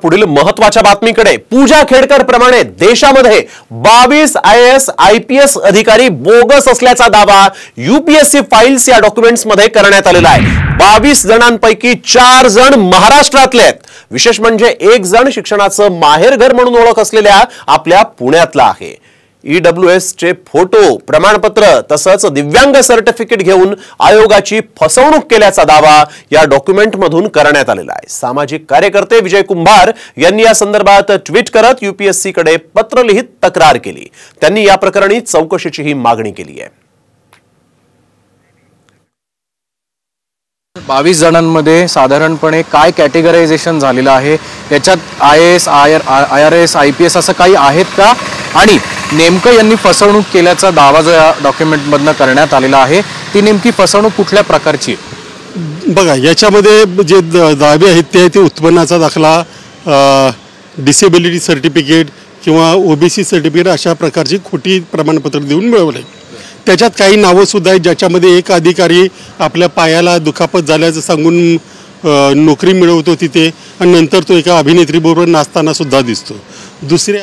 पुढील महत्त्वाच्या बातमीकडे पूजा खेडकर प्रमाणे देशामध्ये 22 IAS IPS अधिकारी बोगस असल्याचा दावा UPSC फाइल्स या डॉक्युमेंट्स मध्ये करण्यात आलेला आहे। 22 जणांपैकी 4 जण महाराष्ट्रातले आहेत। विशेष म्हणजे एक जण शिक्षणाचं माहेरघर म्हणून ओळख असलेल्या आपल्या पुण्यातला आहे। EWS चे फोटो, प्रमाणपत्र तसंच दिव्यांग सर्टिफिकेट घेऊन आयोगाची फसवणूक केल्याचा दावा या डॉक्युमेंट मधून करण्यात आलेला आहे। सामाजिक कार्यकर्ते विजय कुंभार यांनी या संदर्भात ट्विट करत UPSC कडे पत्र लिहित तक्रार केली। त्यांनी या प्रकरणी चौकशीची मागणी केली आहे। 22 जणांमध्ये साधारणपणे काय कॅटेगरायझेशन झालेलं आहे, याच्यात IAS IRS IPS असं काही आहेत का, आणि नेमकं यांनी फसवणूक केल्याचा दावा जो या डॉक्युमेंट मधनं करण्यात आलेला आहे ती नेमकी फसवणूक कुठल्या प्रकारची? बघा, याच्यामध्ये जे दावे आहेत ते उत्पन्नाचा दाखला, डिसेबिलिटी सर्टिफिकेट किंवा OBC सर्टिफिकेट अशा प्रकारची खोटी प्रमाणपत्र देऊन मिळवले। त्याच्यात काही नावं सुद्धा आहेत ज्याच्यामध्ये एक अधिकारी आपल्या पायाला दुखापत झाल्याचं सांगून नोकरी मिळवतो तिथे, आणि नंतर तो एका अभिनेत्रीबरोबर नाचताना सुद्धा दिसतो। दुसरे